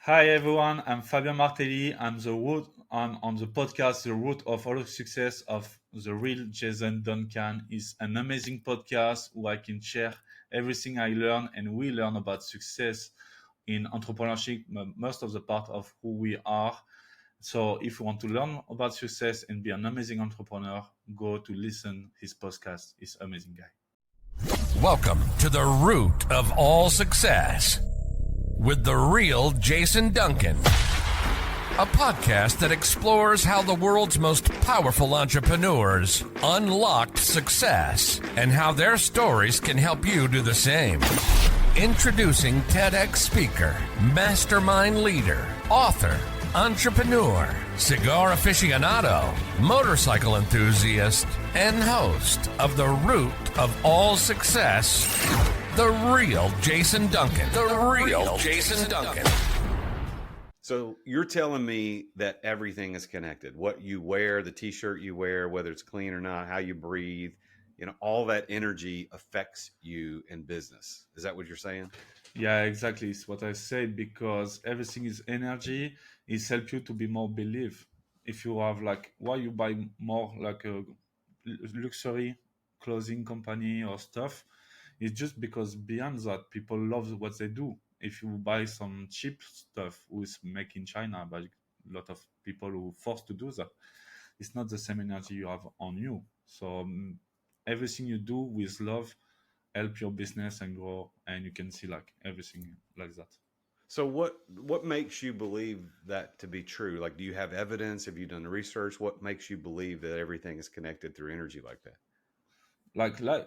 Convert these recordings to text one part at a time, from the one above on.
Hi everyone, I'm Fabien Martelly. I'm on the podcast The Root of All Success of the Real Jason Duncan. Is an amazing podcast where I can share everything I learn and we learn about success in entrepreneurship, most of the part of who we are. So if you want to learn about success and be an amazing entrepreneur, go to listen his podcast. He's amazing guy. Welcome to the root of all success with the real Jason Duncan, a podcast that explores how the world's most powerful entrepreneurs unlocked success and how their stories can help you do the same. Introducing TEDx speaker, mastermind leader, author, entrepreneur, cigar aficionado, motorcycle enthusiast, and host of The Root of All Success, the real Jason Duncan. The real Jason Duncan. So you're telling me that everything is connected. What you wear, the t-shirt you wear, whether it's clean or not, how you breathe, all that energy affects you in business. Is that what you're saying? Yeah, exactly. It's what I said because everything is energy. It helps you to be more believe. If you have why you buy more like a luxury clothing company or stuff, it's just because beyond that, people love what they do. If you buy some cheap stuff who's made in China by a lot of people who forced to do that, it's not the same energy you have on you. So everything you do with love help your business and grow, and you can see everything like that. So what makes you believe that to be true? Like, do you have evidence? Have you done the research? What makes you believe that everything is connected through energy like that?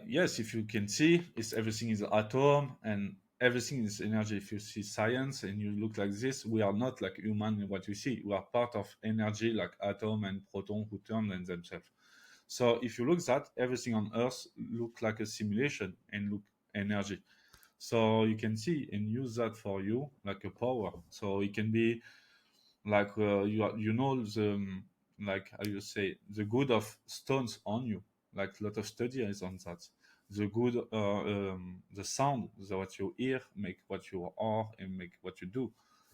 Yes, if you can see, it's everything is atom and everything is energy. If you see science and you look like this, we are not like human in what we see. We are part of energy like atom and proton who turn on themselves. So if you look at everything on Earth look like a simulation and look energy. So you can see and use that for you like a power. So it can be the how you say the good of stones on you. Like a lot of study is on that. The good, the sound that what you hear make what you are and make what you do.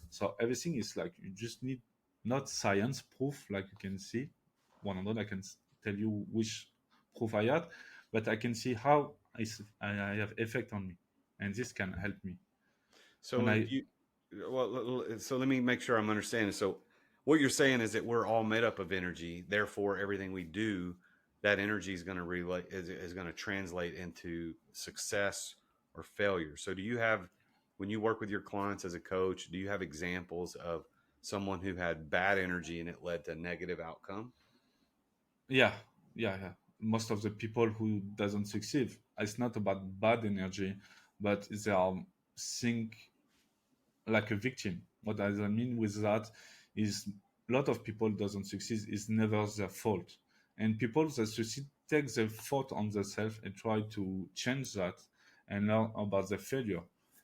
So everything is like you just need not science proof like you can see 100. I can tell you which proof I had, but I can see how I have effect on me, and this can help me when So so let me make sure I'm understanding. So what you're saying is that we're all made up of energy. Therefore, everything we do, that energy is going to relate is going to translate into success or failure. So do you have, when you work with your clients as a coach, do you have examples of someone who had bad energy and it led to negative outcome? Yeah, yeah. Most of the people who doesn't succeed, it's not about bad energy, but they are think like a victim. What does I mean with that is a lot of people doesn't succeed is never their fault, and people that succeed take the fault on themselves and try to change that and learn about the failure.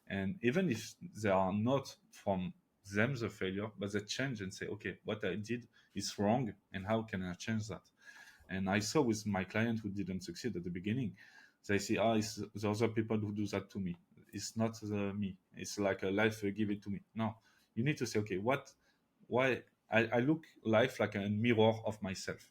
And even if they are not from them the failure, but they change and say, okay, what I did is wrong, and how can I change that? And I saw with my client who didn't succeed at the beginning, they say, it's the other people who do that to me. It's not me. It's like a life give it to me. No, you need to say, okay, why I look life like a mirror of myself.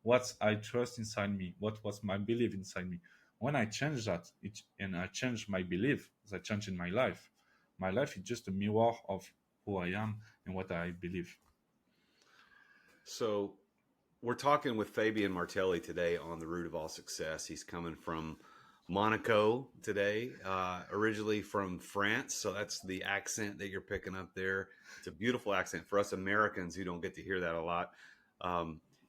What I trust inside me, what was my belief inside me. When I change that, and I change my belief, that change in my life. My life is just a mirror of who I am and what I believe. So we're talking with Fabien Martelly today on the root of all success. He's coming from Monaco today, originally from France. So that's the accent that you're picking up there. It's a beautiful accent for us Americans who don't get to hear that a lot.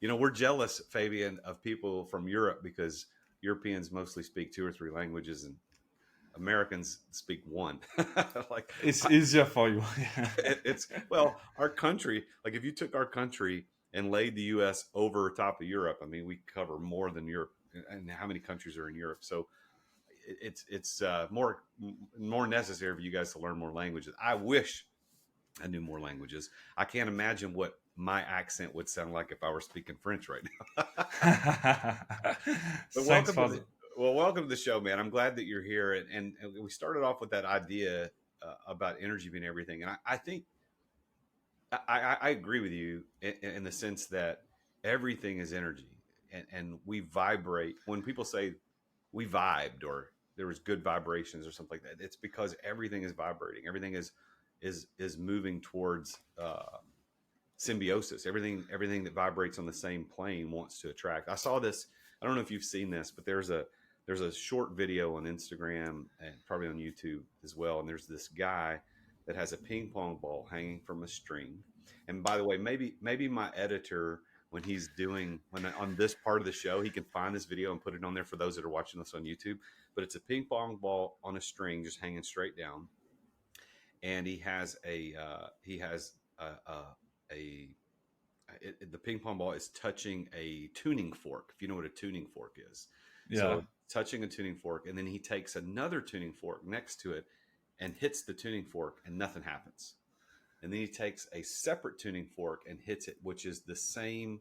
We're jealous, Fabien, of people from Europe because Europeans mostly speak 2 or 3 languages and Americans speak one. It's easier for you. Our country, like if you took our country and laid the U.S. over top of Europe, I mean, we cover more than Europe. And how many countries are in Europe? So it's more necessary for you guys to learn more languages. I wish I knew more languages. I can't imagine what my accent would sound like if I were speaking French right now. But Thanks for the, welcome to the show, man. I'm glad that you're here. And we started off with that idea about energy being everything. And I think I agree with you in the sense that everything is energy, and we vibrate. When people say we vibed or there was good vibrations or something like that, it's because everything is vibrating. Everything is moving towards symbiosis. Everything that vibrates on the same plane wants to attract. I saw this. I don't know if you've seen this, but there's a short video on Instagram and probably on YouTube as well. And there's this guy that has a ping pong ball hanging from a string. And by the way, maybe my editor, when he's doing when on this part of the show, he can find this video and put it on there for those that are watching this on YouTube. But it's a ping pong ball on a string, just hanging straight down, and he has a the ping pong ball is touching a tuning fork. If you know what a tuning fork is, Yeah. so touching a tuning fork, and then he takes another tuning fork next to it and hits the tuning fork, and nothing happens. And then he takes a separate tuning fork and hits it, which is the same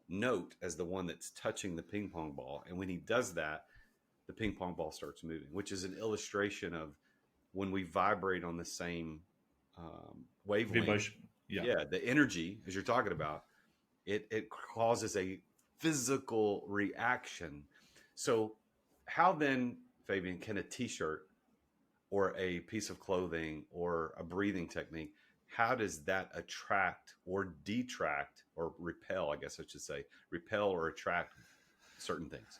note as the one that's touching the ping pong ball. And when he does that, the ping pong ball starts moving, which is an illustration of when we vibrate on the same wavelength. Vibration. Yeah. Yeah, the energy, as you're talking about, it causes a physical reaction. So, how then, Fabian, can a T-shirt or a piece of clothing or a breathing technique, how does that attract or detract or repel? I guess I should say repel or attract certain things.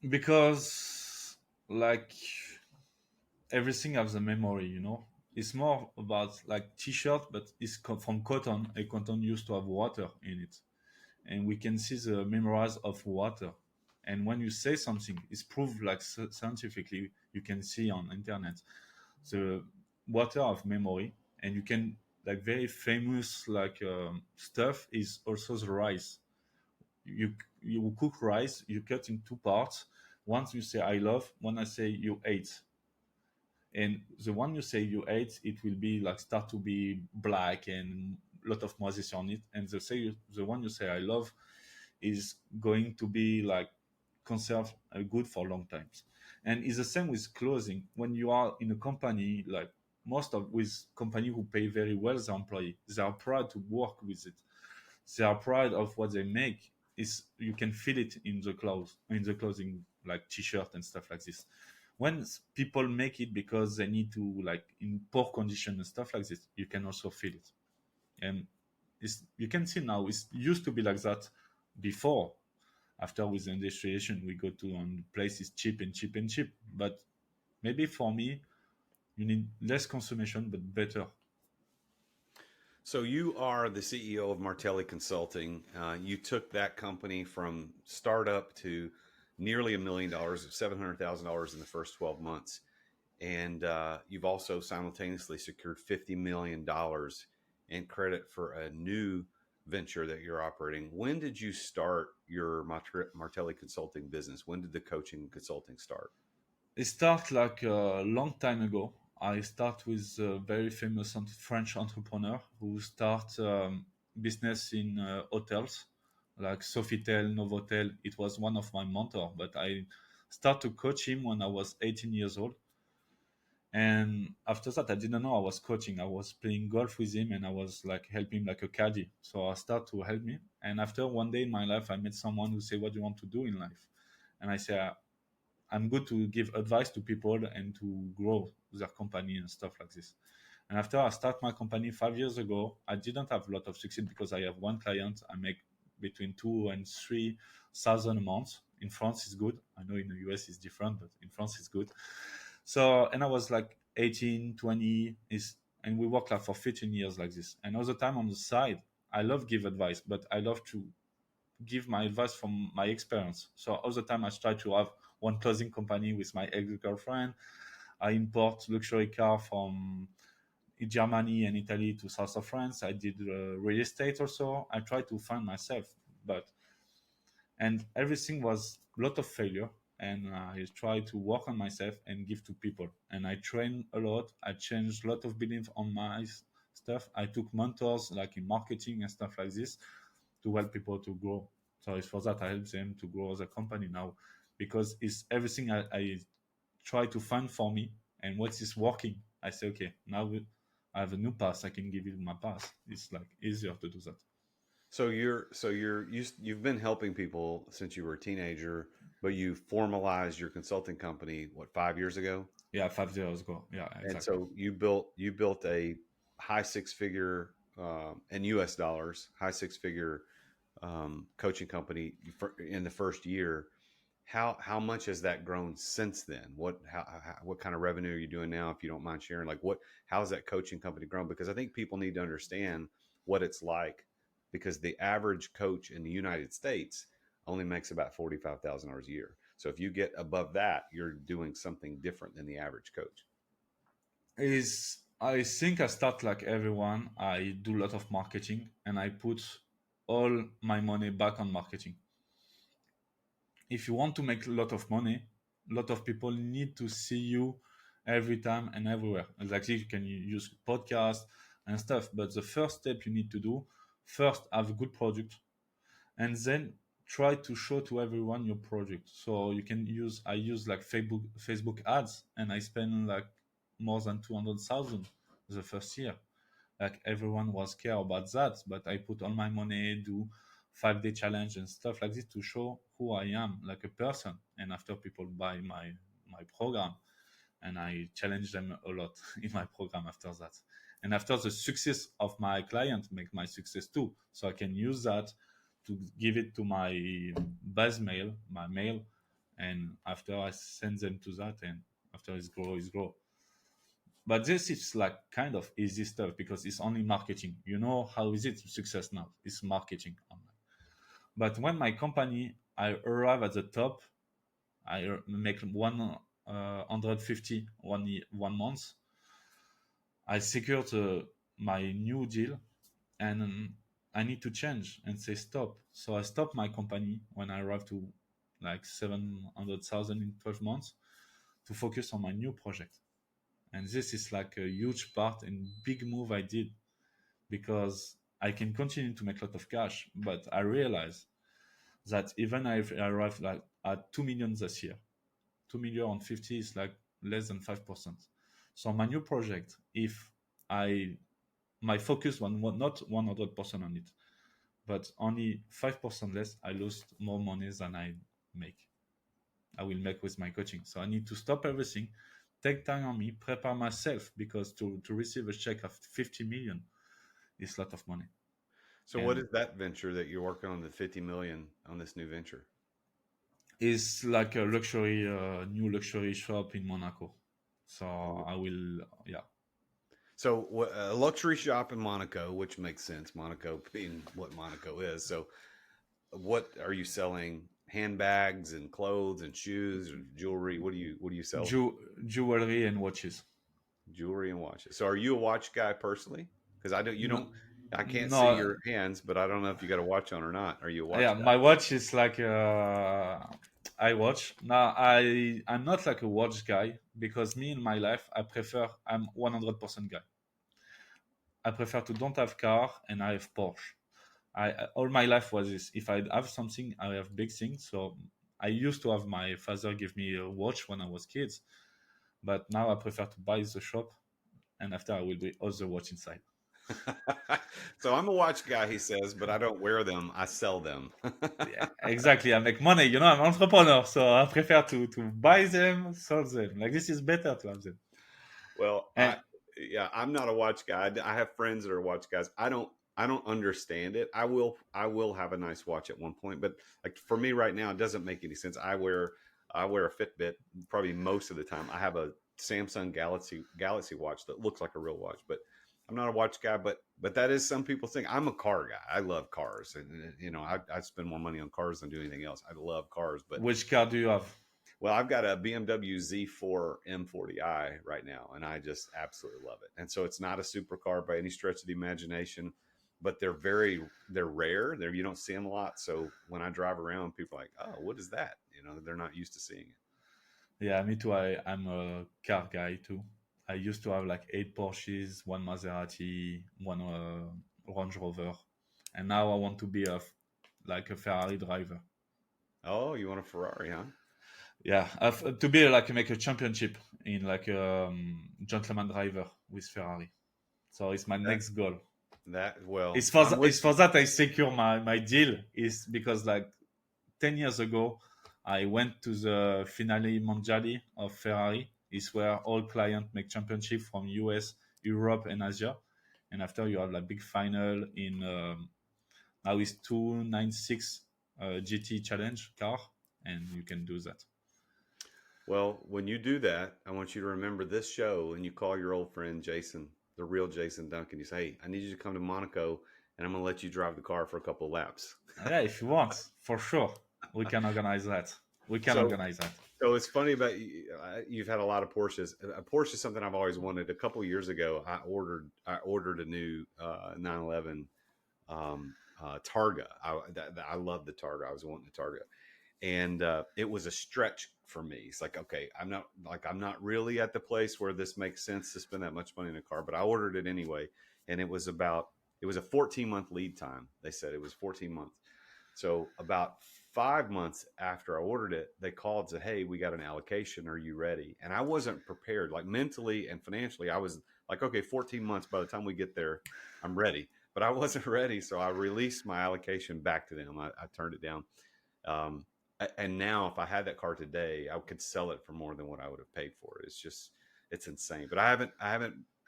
Because like everything has a memory, it's more about like t-shirt, but it's from cotton. A cotton used to have water in it, and we can see the memories of water. And when you say something, it's proved like scientifically, you can see on internet the water of memory. And you can, like, very famous like stuff is also the rice. You cook rice, you cut in two parts. Once you say I love, one I say you ate. And the one you say you ate, it will be like start to be black and a lot of moisture on it. And the one you say I love is going to be like conserved good for long times. And it's the same with clothing. When you are in a company, like most of with company who pay very well their employee, they are proud to work with it. They are proud of what they make. Is you can feel it in the clothes, in the clothing, like t-shirt and stuff like this. When people make it because they need to, like in poor condition and stuff like this, you can also feel it. And you can see now it used to be like that before. After with the industrialization, we go to places cheap and cheap and cheap. But maybe for me, you need less consumption but better. So you are the CEO of Martelly Consulting. You took that company from startup to nearly $1 million, $700,000 in the first 12 months. And you've also simultaneously secured $50 million in credit for a new venture that you're operating. When did you start your Martelly Consulting business? When did the coaching and consulting start? It started like a long time ago. I start with a very famous French entrepreneur who start business in hotels like Sofitel, Novotel. It was one of my mentors, but I start to coach him when I was 18 years old. And after that, I didn't know I was coaching. I was playing golf with him, and I was like helping like a caddy. So I start to help me. And after one day in my life, I met someone who said, "What do you want to do in life?" And I say, "I'm good to give advice to people and to grow their company and stuff like this." And after I start my company 5 years ago, I didn't have a lot of success because I have one client. I make between 2 and 3 thousand a month. In France, it's good. I know in the US it's different, but in France it's good. So, and I was like 18, 20, and we worked like for 15 years like this. And all the time on the side, I love give advice, but I love to give my advice from my experience. So all the time I try to have one clothing company with my ex-girlfriend. I import luxury car from Germany and Italy to south of France. I did real estate also. I try to find myself, but and everything was a lot of failure. And I try to work on myself and give to people. And I train a lot. I changed a lot of belief on my stuff. I took mentors like in marketing and stuff like this to help people to grow. So it's for that I help them to grow as a company now, because it's everything I try to find for me and what is working. I say, okay, now I have a new pass, I can give you my pass. It's like easier to do that. You've been helping people since you were a teenager, but you formalized your consulting company what 5 years ago, Yeah, 5 years ago. Yeah, and exactly. so you built a high six figure in U.S. dollars, high six figure coaching company in the first year. How much has that grown since then? What kind of revenue are you doing now, if you don't mind sharing? Like how's that coaching company grown? Because I think people need to understand what it's like, because the average coach in the United States only makes about $45,000 a year. So if you get above that, you're doing something different than the average coach. Is I think I start like everyone. I do a lot of marketing and I put all my money back on marketing. If you want to make a lot of money, a lot of people need to see you every time and everywhere. Exactly, you can use podcast and stuff, but the first step you need to do, first have a good product, and then try to show to everyone your project. So you can use I use like Facebook ads, and I spend like more than 200,000 the first year. Like everyone was care about that, but I put all my money, do 5 day challenge and stuff like this to show who I am like a person. And after people buy my program, and I challenge them a lot in my program after that. And after the success of my client make my success too. So I can use that to give it to my base mail, my mail, and after I send them to that, and after it's grow. But this is like kind of easy stuff because it's only marketing. You know how is it success now? It's marketing online. But when my company, I arrive at the top, I make 150 one month. I secured my new deal, and I need to change and say stop. So I stop my company when I arrive to like 700,000 in 12 months to focus on my new project. And this is like a huge part and big move I did, because I can continue to make a lot of cash, but I realize that even if I arrive like at 2 million this year, 2 million on 50 is like less than 5%. So my new project, if I my focus was not 100% on it, but only 5% less, I lose more money than make. I will make with my coaching. So I need to stop everything, take time on me, prepare myself, because to receive a check of 50 million is a lot of money. So what And is that venture that you're working on, the 50 million on this new venture? it's like a new luxury shop in Monaco. So I will, yeah. So a luxury shop in Monaco, which makes sense, Monaco being what Monaco is. So what are you selling? Handbags and clothes and shoes or jewelry? What do you sell? Jewelry and watches. Jewelry and watches. So are you a watch guy personally? Because you No, don't, I can't see no, your hands, but I don't know if you got a watch on or not. Are you a yeah, watch guy? my watch is like I watch. Now I'm not like a watch guy, because me in my life I'm 100% guy. I prefer to don't have car and I have Porsche. All my life was this. If I have something, I have big things. So I used to have my father give me a watch when I was kids, but now I prefer to buy the shop, and after I will do all the watch inside. So I'm a watch guy, he says, but I don't wear them. I sell them. Yeah, exactly. I make money. I'm an entrepreneur, so I prefer to buy them, sell them. Like this is better to have them. Well, And yeah, I'm not a watch guy. I have friends that are watch guys. I don't understand it. I will have a nice watch at one point, but like for me right now, it doesn't make any sense. I wear a Fitbit probably most of the time. I have a Samsung Galaxy watch that looks like a real watch, but I'm not a watch guy. But that is some people's thing. I'm a car guy. I love cars, and I spend more money on cars than do anything else. I love cars, but which car do you have? well, I've got a BMW Z4 M40i right now, and I just absolutely love it. And so it's not a supercar by any stretch of the imagination, but they're rare. You don't see them a lot. So when I drive around, people are like, "Oh, what is that?" They're not used to seeing it. Yeah, me too. I'm a car guy too. I used to have like 8 Porsches, one Maserati, one Range Rover, and now I want to be like a Ferrari driver. Oh, you want a Ferrari, huh? Yeah, to be like make a championship in like gentleman driver with Ferrari. So it's my That next goal. well, It's for that I secure my deal, is because like 10 years ago, I went to the Finale Mondiali of Ferrari. It's where all clients make championship from US, Europe, and Asia. And after you have like big final in now it's 296 GT Challenge car, and you can do that. Well, when you do that, I want you to remember this show and you call your old friend Jason, the real Jason Duncan. You say, hey, I need you to come to Monaco and I'm going to let you drive the car for a couple of laps. Yeah, if you want, for sure, we can organize that. We can So, organize that. so it's funny about you. You've had a lot of Porsches. A Porsche is something I've always wanted. A couple of years ago, I ordered a new 911 Targa. I love the Targa. I was wanting the Targa, and it was a stretch for me. It's like, okay, I'm not really at the place where this makes sense to spend that much money in a car, but I ordered it anyway, and it was a 14-month lead time. They said it was 14 months. So about 5 months after I ordered it, they called and said, hey, we got an allocation. Are you ready? And I wasn't prepared, like mentally and financially. I was like, okay, 14 months. By the time we get there, I'm ready. But I wasn't ready. So I released my allocation back to them. I turned it down. And now if I had that car today, I could sell it for more than what I would have paid for it. It's insane. But I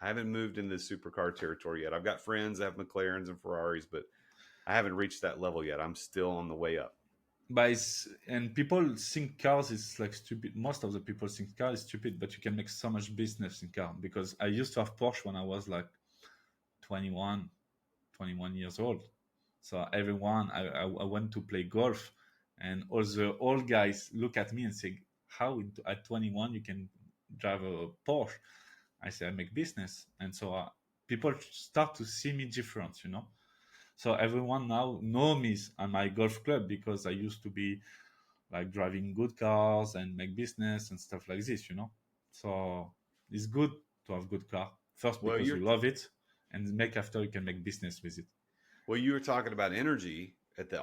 haven't moved into the supercar territory yet. I've got friends that have McLarens and Ferraris, but I haven't reached that level yet. I'm still on the way up. But and people think cars is like stupid. Most of the people think car is stupid, but you can make so much business in car. Because I used to have Porsche when I was like 21 years old. So everyone, I went to play golf, and all the old guys look at me and say, how at 21 you can drive a Porsche? I say, I make business. And so people start to see me different, you know? So everyone now know me at my golf club because I used to be like driving good cars and make business and stuff like this, you know? So it's good to have good car. First, Well, because you love it, and make after you can make business with it. Well, you were talking about energy at the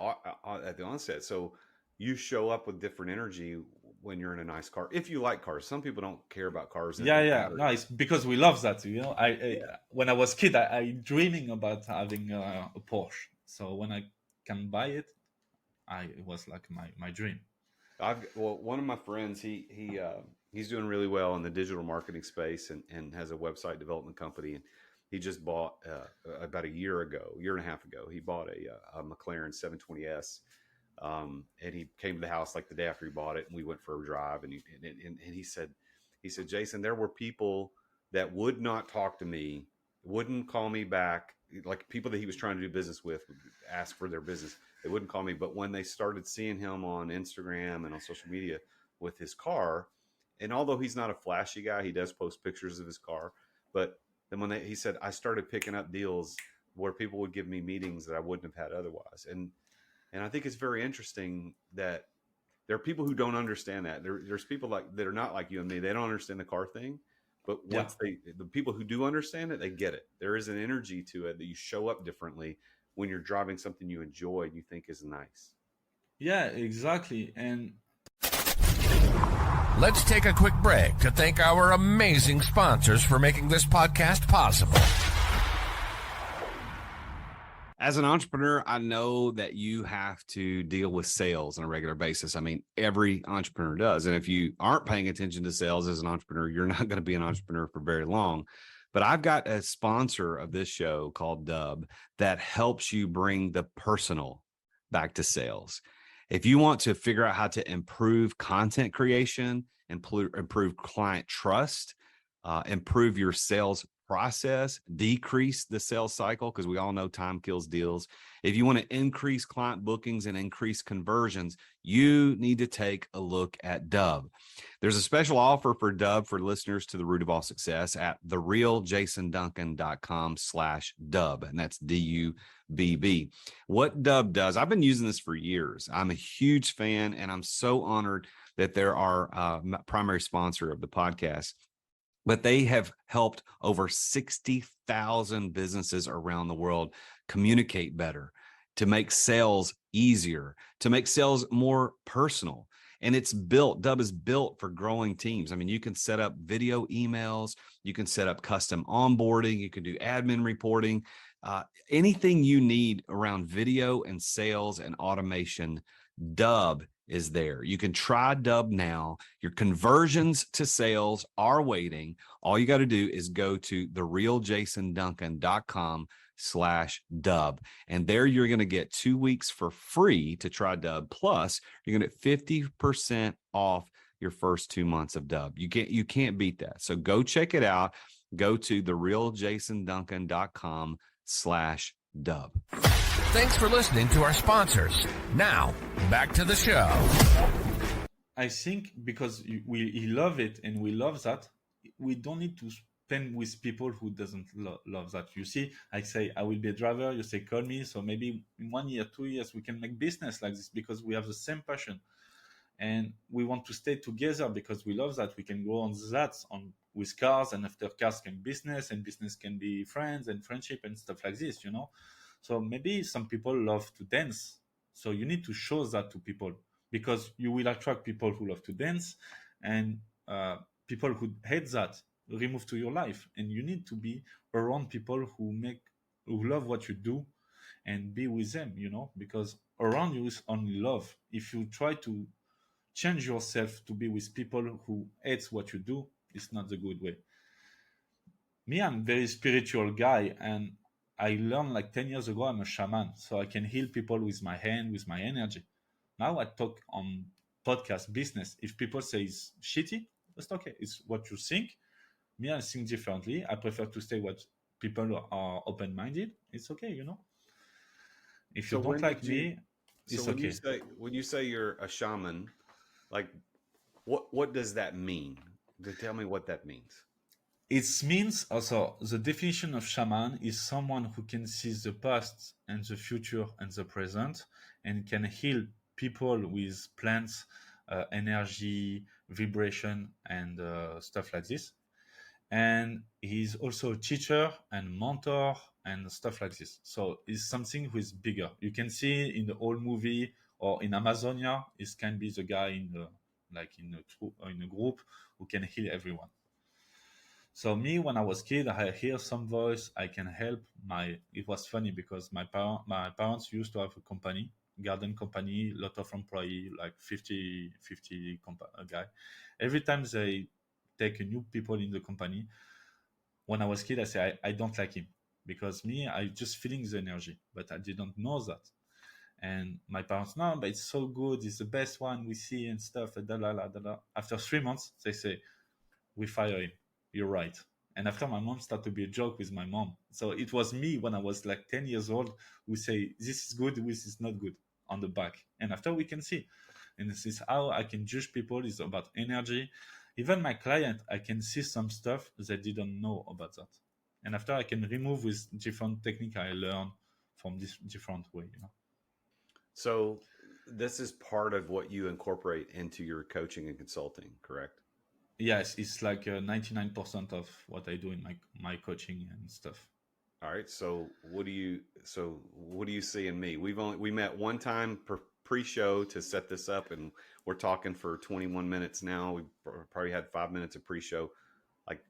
onset. So you show up with different energy when you're in a nice car. If you like cars, some people don't care about cars and Yeah, think yeah. battery. No, it's because we love that, you know. Yeah. When I was kid, I dreaming about having a Porsche. So when I can buy it, it was like my dream. One of my friends, he's doing really well in the digital marketing space and has a website development company. And he just bought about a year and a half ago, he bought a McLaren 720S. And he came to the house like the day after he bought it, and we went for a drive. And he said, Jason, there were people that would not talk to me, wouldn't call me back, like people that he was trying to do business with, would ask for their business. They wouldn't call me. But when they started seeing him on Instagram and on social media with his car, and although he's not a flashy guy, he does post pictures of his car. But then he said, I started picking up deals where people would give me meetings that I wouldn't have had otherwise. And I think it's very interesting that there are people who don't understand that. There's people that are not like you and me. They don't understand the car thing. But Yeah. the people who do understand it, they get it. There is an energy to it that you show up differently when you're driving something you enjoy and you think is nice. Yeah, exactly. And Let's take a quick break to thank our amazing sponsors for making this podcast possible. As an entrepreneur, I know that you have to deal with sales on a regular basis. I mean, every entrepreneur does. And if you aren't paying attention to sales as an entrepreneur, you're not going to be an entrepreneur for very long. But I've got a sponsor of this show called Dub that helps you bring the personal back to sales. If you want to figure out how to improve content creation, improve client trust, improve your sales process, decrease the sales cycle, because we all know time kills deals. If you want to increase client bookings and increase conversions, you need to take a look at Dub. There's a special offer for Dub for listeners to the Root of All Success at therealjasonduncan.com/Dub, and that's DUBB. What Dub does, I've been using this for years. I'm a huge fan, and I'm so honored that they're our primary sponsor of the podcast. But they have helped over 60,000 businesses around the world communicate better, to make sales easier, to make sales more personal. And Dub is built for growing teams. I mean, you can set up video emails, you can set up custom onboarding, you can do admin reporting, anything you need around video and sales and automation. Dub is there. You can try Dub now. Your conversions to sales are waiting. All you got to do is go to therealjasonduncan.com/dub. And there you're going to get 2 weeks for free to try Dub. Plus, you're going to get 50% off your first 2 months of Dub. You can't beat that. So go check it out. Go to therealjasonduncan.com/dub. Thanks for listening to our sponsors. Now, back to the show. I think because we love it and we love that, we don't need to spend with people who doesn't love that. You see, I say I will be a driver. You say call me. So maybe in 1 year, 2 years, we can make business like this because we have the same passion, and we want to stay together because we love that. We can go on that on with cars, and after cars can business, and business can be friends and friendship and stuff like this. So maybe some people love to dance. So you need to show that to people because you will attract people who love to dance, and people who hate that remove to your life. And you need to be around people who love what you do and be with them, because around you is only love. If you try to change yourself to be with people who hate what you do, it's not the good way. Me, I'm a very spiritual guy, and I learned like 10 years ago I'm a shaman, so I can heal people with my hand, with my energy. Now I talk on podcast business. If people say it's shitty, that's okay. It's what you think. Me, I think differently. I prefer to say what people are open-minded. It's okay. If you So don't when like did you? me, So it's okay. when you say you're a shaman, like what does that mean? Tell me what that means. It means also the definition of shaman is someone who can see the past and the future and the present and can heal people with plants, energy, vibration, and stuff like this. And he's also a teacher and mentor and stuff like this. So it's something who is bigger. You can see in the old movie or in Amazonia, it can be the guy in a group who can heal everyone. So me, when I was kid, I hear some voice. I can help my. It was funny because my parents used to have a company, garden company, lot of employee, like 50 guy. Every time they take a new people in the company, when I was kid, I say I don't like him because me, I just feeling the energy, but I didn't know that. And my parents, no, but it's so good. It's the best one we see and stuff. And da, la, la, da, la. After 3 months, they say, we fire him. You're right. And after my mom started to be a joke with my mom. So it was me when I was like 10 years old who say, this is good, this is not good on the back. And after we can see. And this is how I can judge people. It's about energy. Even my client, I can see some stuff they didn't know about that. And after I can remove with different technique I learn from this different way. So this is part of what you incorporate into your coaching and consulting, correct? Yes, it's like 99% of what I do in my coaching and stuff. All right. So what do you see in me? We met one time pre-show to set this up, and we're talking for 21 minutes now. We probably had 5 minutes of pre-show. Like,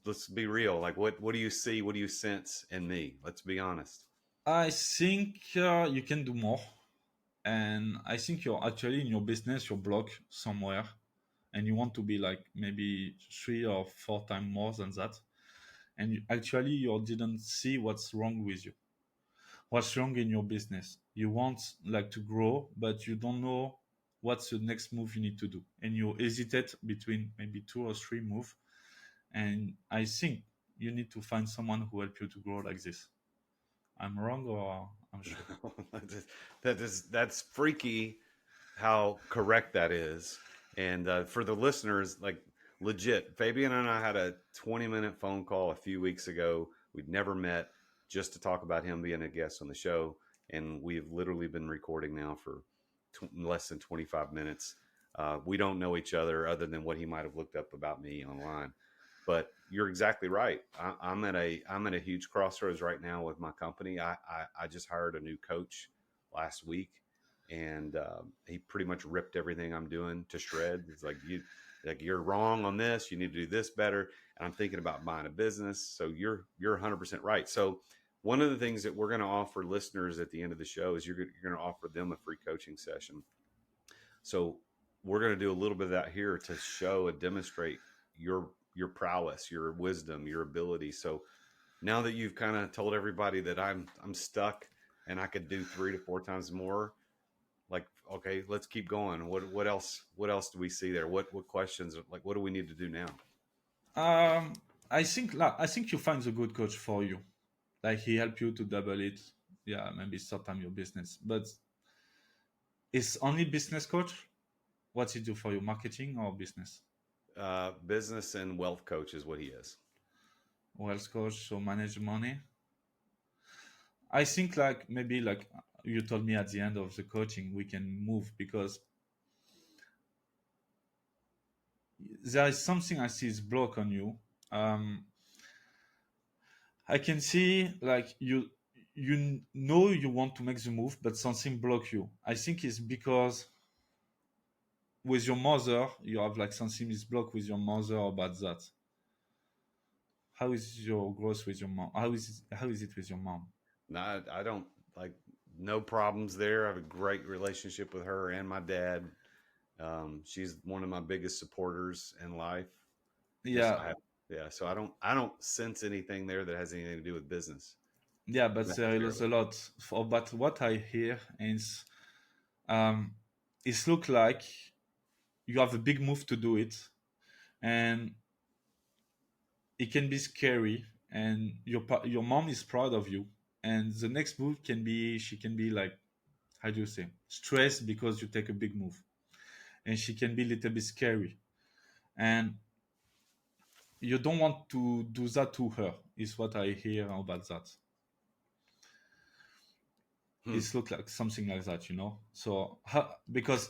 let's be real. Like, what do you see? What do you sense in me? Let's be honest. I think you can do more, and I think you're actually in your business, you're blocked somewhere, and you want to be like maybe 3 or 4 times more than that, and actually you didn't see what's wrong with you, what's wrong in your business. You want like to grow, but you don't know what's the next move you need to do, and you hesitate between maybe 2 or 3 moves. And I think you need to find someone who help you to grow like this. I'm wrong or I'm sure? That's freaky how correct that is. And for the listeners, like legit, Fabien and I had a 20-minute phone call a few weeks ago. We'd never met, just to talk about him being a guest on the show. And we've literally been recording now for less than 25 minutes. We don't know each other than what he might have looked up about me online. But you're exactly right. I'm at a huge crossroads right now with my company. I just hired a new coach last week, and he pretty much ripped everything I'm doing to shreds. It's like you're wrong on this. You need to do this better. And I'm thinking about buying a business. So you're 100% right. So one of the things that we're going to offer listeners at the end of the show is you're going to offer them a free coaching session. So we're going to do a little bit of that here to show and demonstrate your prowess, your wisdom, your ability. So now that you've kind of told everybody that I'm stuck and I could do 3 to 4 times more, like, okay, let's keep going. What else do we see there? What questions, like, what do we need to do now? Um, I think you find a good coach for you. Like he help you to double it. Yeah, maybe start time your business, but it's only business coach. What's he do for you? Marketing or business? Business and wealth coach is what he is. Wealth coach, so manage money. I think like maybe like you told me at the end of the coaching we can move because there is something I see is block on you. Um, I can see like you know you want to make the move, but something block you. I think it's because with your mother you have like something is blocked with your mother about that. How is your growth with your mom? How is it with your mom? No, I don't like no problems there. I have a great relationship with her and my dad. She's one of my biggest supporters in life. Just Yeah, yeah. So I don't sense anything there that has anything to do with business yeah, but there is necessarily. a lot. But what I hear is um, it look like you have a big move to do it, and it can be scary, and your mom is proud of you, and the next move can be she can be like how do you say stressed because you take a big move, and she can be a little bit scary, and you don't want to do that to her. Is what I hear about that. Hmm. It's look like something like that, So because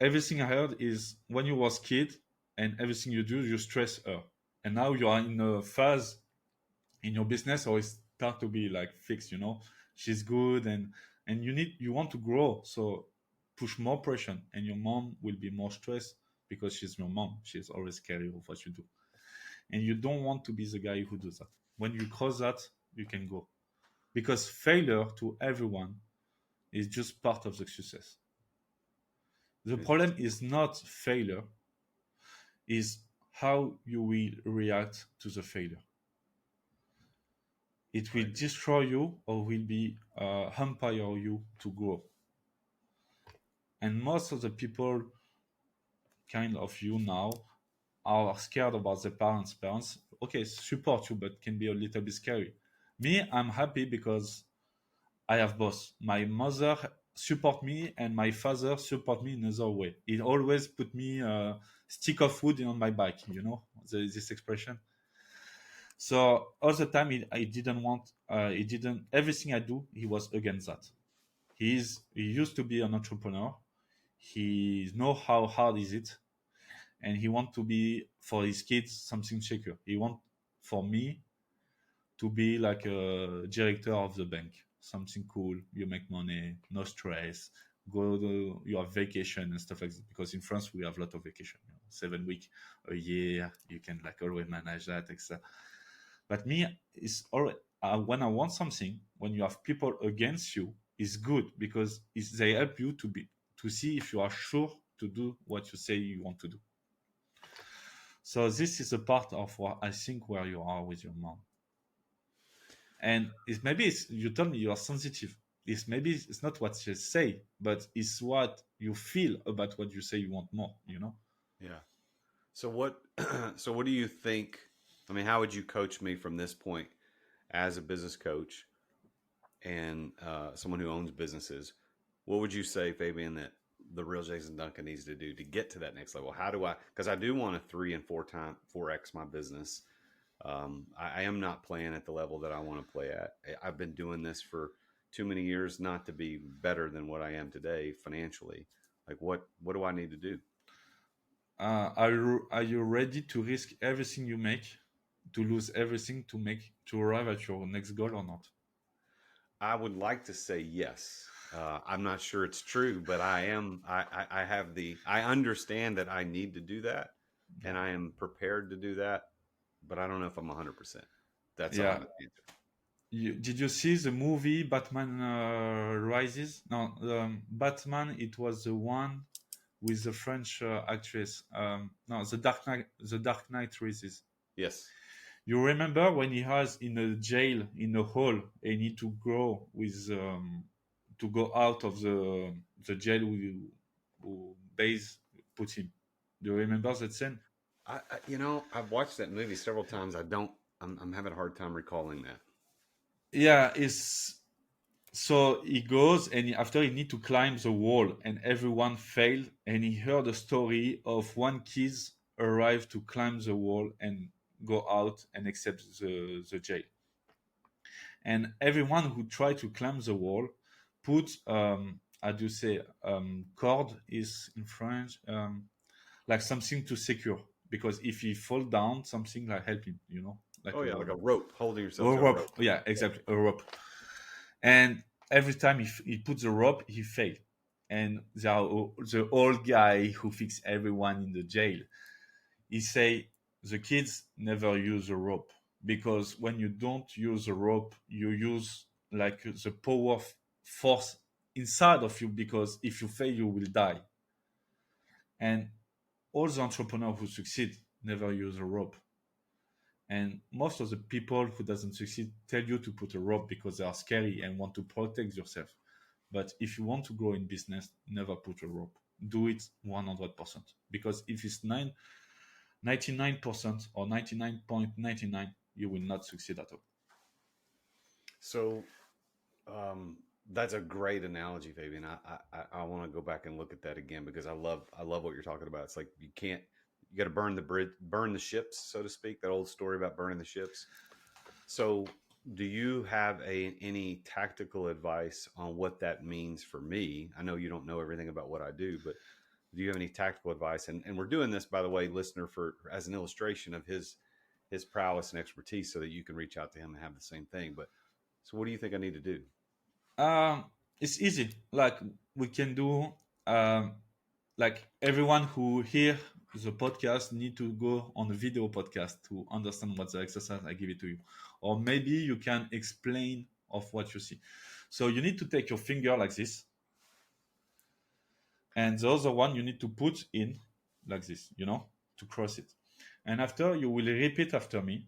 everything I heard is when you was kid and everything you do, you stress her, and now you are in a phase in your business, or it start to be like fixed. She's good, and you want to grow, so push more pressure, and your mom will be more stressed because she's your mom. She's always scared of what you do, and you don't want to be the guy who does that. When you cross that, you can go, because failure to everyone is just part of the success. The problem Interesting. is not failure, is how you will react to the failure. It will Right. destroy you or will be empower you to grow. And most of the people kind of you now are scared about the parents. Okay, support you, but can be a little bit scary. Me, I'm happy because I have both. My mother support me and my father support me in another way. He always put me a stick of wood on my back, this expression. So all the time, I didn't want, he didn't, everything I do, he was against that. He used to be an entrepreneur. He know how hard is it, and he want to be for his kids something secure. He want for me to be like a director of the bank, something cool. You make money, no stress. You have vacation and stuff like that. Because in France we have a lot of vacation, 7 weeks a year. You can like always manage that, etc. But me, it's all when I want something. When you have people against you, it's good because they help you to see if you are sure to do what you say you want to do. So this is a part of what I think where you are with your mom. And you told me you are sensitive. It's not what you say, but it's what you feel about what you say you want more. Yeah. So what so what do you think? I mean, how would you coach me from this point as a business coach and someone who owns businesses? What would you say, Fabian, that the real Jason Duncan needs to do to get to that next level? How do I? Because I do want to 3 and 4x my business. I am not playing at the level that I want to play at. I've been doing this for too many years not to be better than what I am today financially. Like, what do I need to do? Are you ready to risk everything you make, to lose everything to arrive at your next goal or not? I would like to say yes. I'm not sure it's true, but I have I understand that I need to do that, and I am prepared to do that, but I don't know if I'm 100%. That's a Yeah. honest answer. Did you see the movie Batman Rises? No, Batman. It was the one with the French actress. No, The Dark Knight Rises. Yes. You remember when he was in a jail in a hall and he to go out of the jail who base put him. Do you remember that scene? I've watched that movie several times. I don't. I'm having a hard time recalling that. Yeah, it's so he goes and after he need to climb the wall and everyone failed and he heard a story of one kid arrived to climb the wall and go out and accept the jail. And everyone who tried to climb the wall put how do you say cord is in French like something to secure because if he fall down something like help him, like Oh yeah, like a rope, holding a yourself to a rope. rope. Yeah, exactly, a rope. And every time he put the rope he failed. And the old guy who fixed everyone in the jail, he say the kids never use a rope because when you don't use a rope you use like the power force inside of you because if you fail you will die. And all the entrepreneurs who succeed never use a rope, and most of the people who doesn't succeed tell you to put a rope because they are scary and want to protect yourself. But if you want to grow in business, never put a rope. Do it 100% because if it's 99% or 99.99, you will not succeed at all. So that's a great analogy, Fabian. I want to go back and look at that again because I love what you're talking about. It's like you got to burn the bridge, burn the ships, so to speak. That old story about burning the ships. So, do you have any tactical advice on what that means for me? I know you don't know everything about what I do, but do you have any tactical advice? And we're doing this, by the way, listener, for as an illustration of his prowess and expertise, so that you can reach out to him and have the same thing. But so, what do you think I need to do? Um, it's easy. Like we can do. Um, like everyone who hear the podcast need to go on a video podcast to understand what the exercise I give it to you, or maybe you can explain of what you see. So you need to take your finger like this, and the other one you need to put in like this, to cross it. And after you will repeat after me,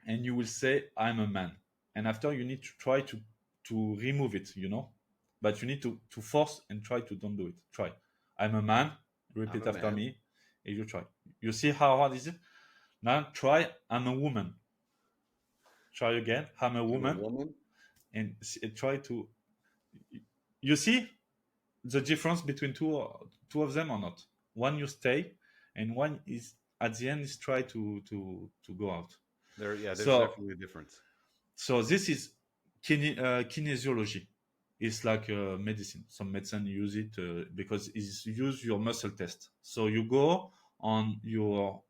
and you will say I'm a man. And after you need to try to remove it, but you need to force and try to don't do it. Try I'm a man, I'm repeat a after man. me, and you try. You see how hard is it? Now try I'm a woman. Try again I'm a I'm a woman, woman. and try to. You see the difference between two of them or not? One you stay, and one is at the end is try to go out. Yeah, there's So definitely a difference. this is kinesiology. It's like medicine. Some medicine use it because it's use your muscle test. So you go on your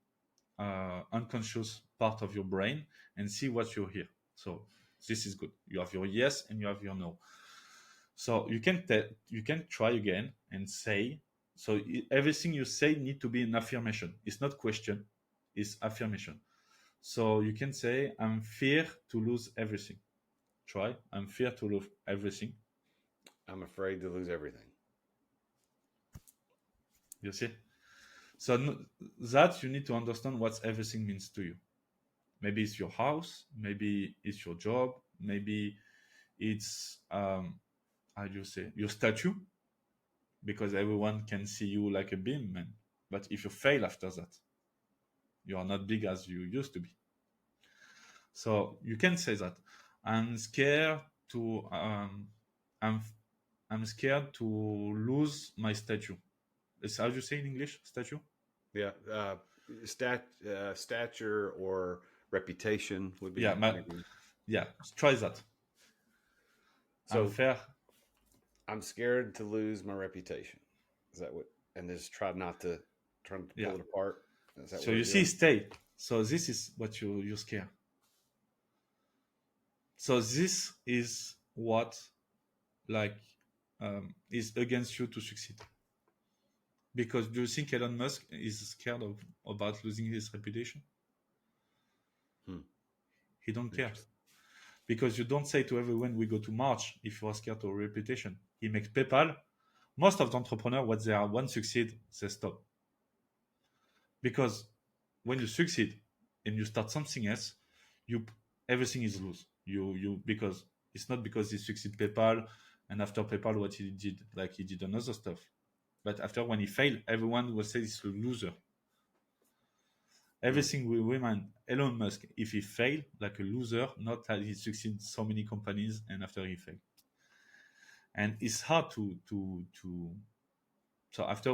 unconscious part of your brain and see what you hear. So this is good. You have your yes and you have your no. So you can try again and say. So everything you say need to be an affirmation. It's not question. It's affirmation. So you can say, "I'm fear to lose everything." Try. I'm fear to lose everything. I'm afraid to lose everything. You see. So that you need to understand what everything means to you. Maybe it's your house. Maybe it's your job. Maybe it's how do you say your statue because everyone can see you like a beam man. But if you fail after that, you are not big as you used to be. So you can say that I'm scared to I'm I'm scared to lose my statue. It's how do you say in English statue? Yeah, stature or reputation would Yeah, be maybe. yeah. Try that. I'm So fair. I'm scared to lose my reputation. Is that what? And just try not to Yeah. pull it apart. Is that So what we're you see, doing? stay. So this is what you scare. So this is what like is against you to succeed. Because do you think Elon Musk is scared about losing his reputation? Hmm. He don't care. Interesting. Because you don't say to everyone we go to March if you are scared of reputation. He makes PayPal. Most of the entrepreneurs, what they are, once succeed, they stop. Because when you succeed and you start something else, you everything is loose. You because it's not because he succeed PayPal and after PayPal what he did, like he did another stuff. But after when he failed, everyone will say he's a loser. Everything will remind Elon Musk if he failed like a loser, not that he succeeded so many companies and after he failed. And it's hard to so after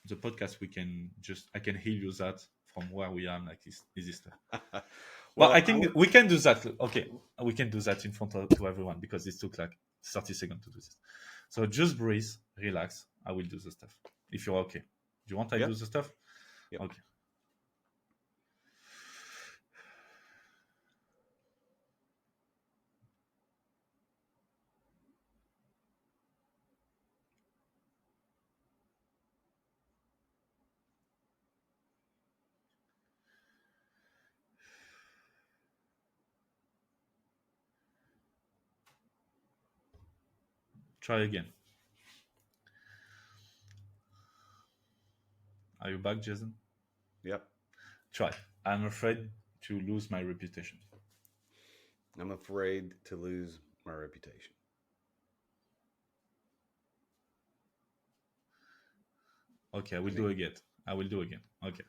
the podcast we can just I can heal you that from where we are like this easy stuff. But I Well, think we can do that. Okay, we can do that in front of to everyone because it took like 30 seconds to do this. So just breathe, relax. I will do the stuff. If you're okay. Do you want I yep, do the stuff? yep. Okay. Try again. Are you back, Jason? Yep. Try. I'm afraid to lose my reputation. I'm afraid to lose my reputation. Okay, I will do again. I will do again. Okay.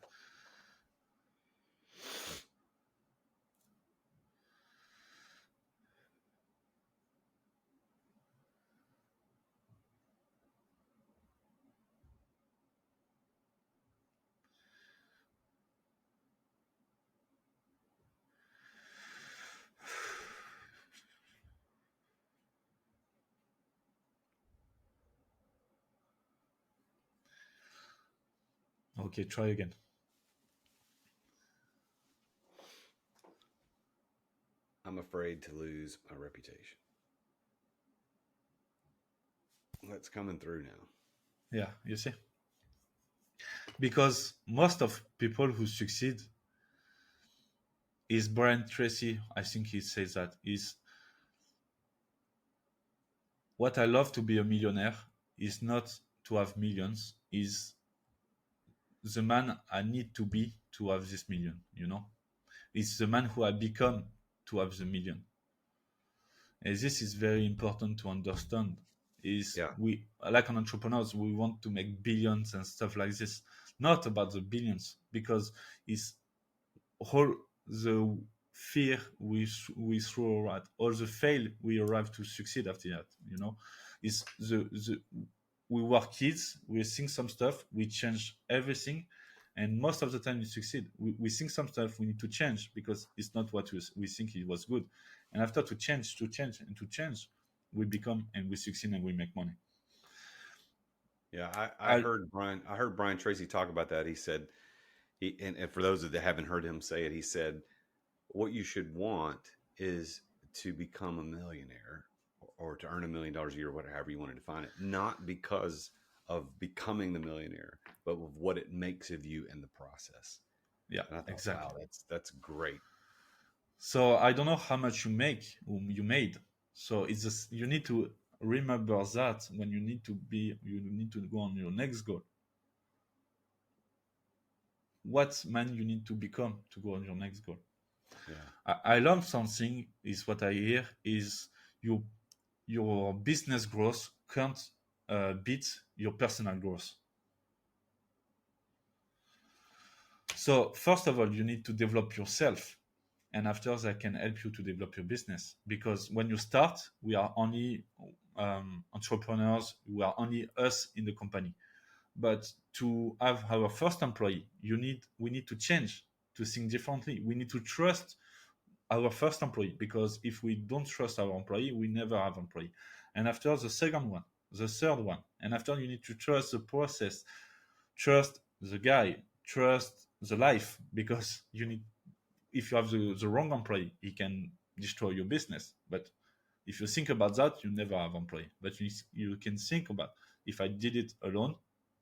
Okay, try again. I'm afraid to lose my reputation. That's coming through now. Yeah, you see? Because most of people who succeed is Brian Tracy, I think he says that is what I love to be a millionaire is not to have millions, is the man I need to be to have this million, you know? It's the man who I become to have the million. And this is very important to understand. Is Yeah. we like an entrepreneurs, we want to make billions and stuff like this. Not about the billions, because it's all the fear we throw at all the fail we arrive to succeed after that, you know, is the we were kids, we think some stuff, we change everything, and most of the time we succeed. We think some stuff we need to change because it's not what we think it was good, and after to change and to change, we become and we succeed and we make money. Yeah, I I heard Brian Tracy talk about that. He said and for those that haven't heard him say it, he said what you should want is to become a millionaire or to earn $1 million a year, whatever you want to define it, not because of becoming the millionaire, but of what it makes of you in the process. Yeah, And I thought, exactly. wow, that's great. So I don't know how much you made. So it's just you need to remember that when you need to go on your next goal. What man you need to become to go on your next goal. Yeah. I love something is what I hear is your business growth can't beat your personal growth. So first of all, you need to develop yourself, and after that can help you to develop your business. Because when you start, we are only entrepreneurs. We are only us in the company. But to have our first employee, we need to change to think differently. We need to trust our first employee, because if we don't trust our employee, we never have employee. And after the second one, the third one, and after you need to trust the process, trust the guy, trust the life, because you need if you have the wrong employee, he can destroy your business. But if If you think about that, you never have employee. But you can think about, if I did it alone,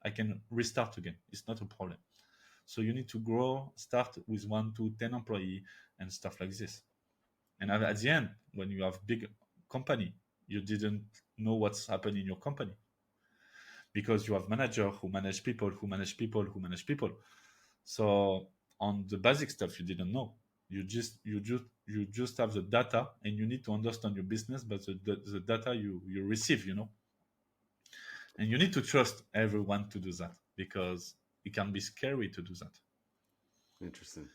I can restart again. It's not a problem. So you need to grow, start with 1 to 10 employee and stuff like this. And at the end, when you have big company, you didn't know what's happening in your company, because you have manager who manage people, who manage people, who manage people. So on the basic stuff, you didn't know. You just have the data, and you need to understand your business, but the data you receive, and you need to trust everyone to do that, because it can be scary to do that. Interesting.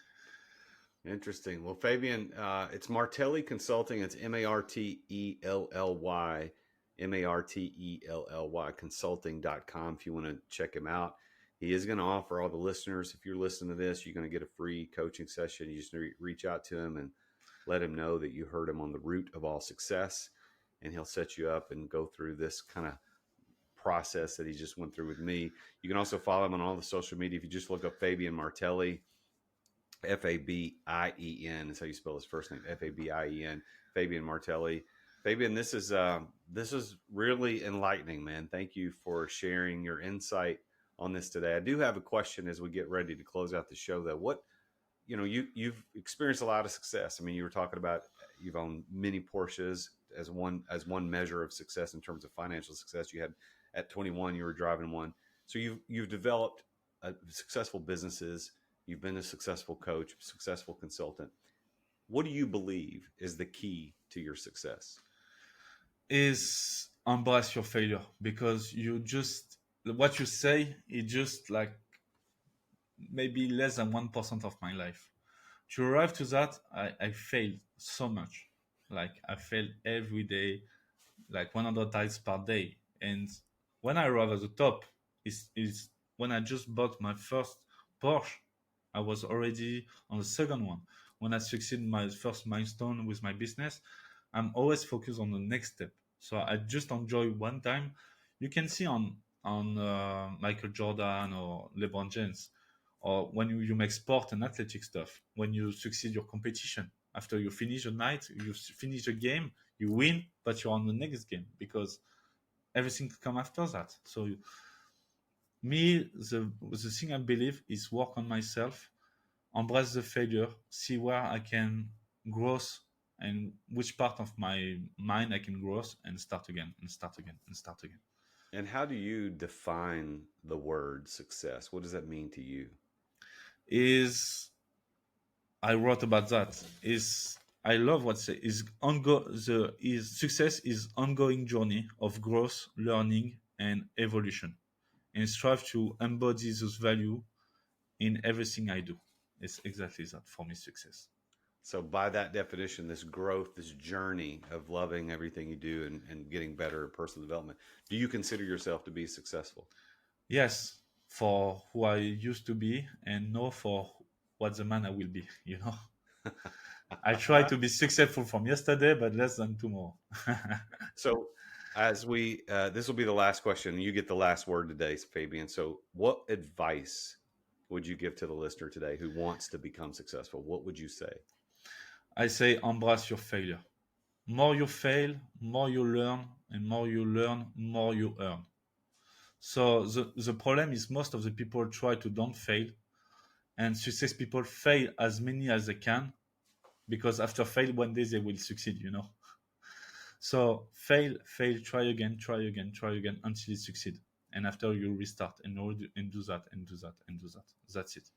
Interesting. Well, Fabien, it's Martelly Consulting. It's Martelly, Martelly, consulting.com if you want to check him out. He is going to offer all the listeners, if you're listening to this, you're going to get a free coaching session. You just reach out to him and let him know that you heard him on the Root of All Success, and he'll set you up and go through this kind of process that he just went through with me. You can also follow him on all the social media. If you just look up Fabien Martelly, Fabien is how you spell his first name, Fabien, Fabien Martelly. Fabien, this is really enlightening, man. Thank you for sharing your insight on this today. I do have a question as we get ready to close out the show, though. What, you've experienced a lot of success. I mean, you were talking about you've owned many Porsches as one measure of success in terms of financial success. You had at 21, you were driving one. So you've developed successful businesses. You've been a successful coach, successful consultant. What do you believe is the key to your success? Is embrace your failure, because what you say is just like maybe less than 1% of my life. To arrive to that, I failed so much. Like, I failed every day, like 100 times per day. And when I arrive at the top, is when I just bought my first Porsche. I was already on the second one. When I succeed my first milestone with my business, I'm always focused on the next step. So I just enjoy one time. You can see on Michael Jordan or LeBron James, or when you make sport and athletic stuff, when you succeed your competition, after you finish a night, you finish a game, you win, but you're on the next game, because everything come after that. So the thing I believe is work on myself, embrace the failure, see where I can grow, and which part of my mind I can grow, and start again and start again and start again. And how do you define the word success? What does that mean to you? Is I wrote about that. Is I love what say is success is ongoing journey of growth, learning, and evolution, and strive to embody those value in everything I do. It's exactly that for me, success. So by that definition, this growth, this journey of loving everything you do and getting better at personal development, do you consider yourself to be successful? Yes, for who I used to be, and no for what the man I will be, I try to be successful from yesterday, but less than tomorrow. So as this will be the last question. You get the last word today, Fabien. So what advice would you give to the listener today who wants to become successful? What would you say? I say embrace your failure. More you fail, more you learn, and more you learn, more you earn. So the problem is most of the people try to don't fail, and success people fail as many as they can, because after fail one day they will succeed. So fail, try again, until you succeed, and after you restart and do that and do that and do that. That's it.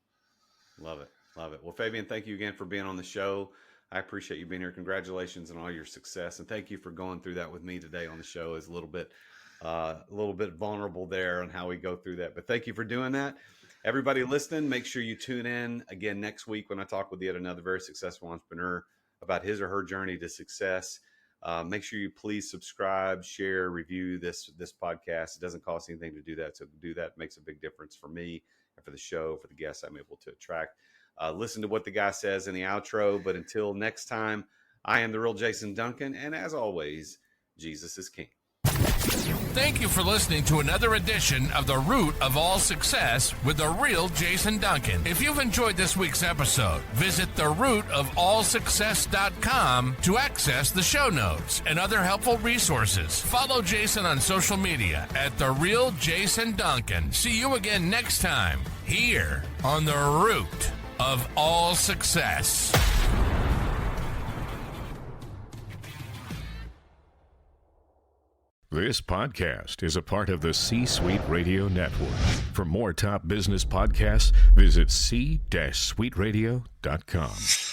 Love it. Well, Fabien, thank you again for being on the show. I appreciate you being here. Congratulations on all your success, and thank you for going through that with me today on the show. Is a little bit vulnerable there on how we go through that, but thank you for doing that. Everybody listening, make sure you tune in again next week when I talk with yet another very successful entrepreneur about his or her journey to success. Make sure you please subscribe, share, review this podcast. It doesn't cost anything to do that, so to do that makes a big difference for me and for the show, for the guests I'm able to attract. Listen to what the guy says in the outro. But until next time, I am the Real Jason Duncan, and as always, Jesus is King. Thank you for listening to another edition of The Root of All Success with the real Jason Duncan. If you've enjoyed this week's episode, visit therootofallsuccess.com to access the show notes and other helpful resources. Follow Jason on social media at The Real Jason Duncan. See you again next time here on The Root of All Success. This podcast is a part of the C-Suite Radio Network. For more top business podcasts, visit c-suiteradio.com.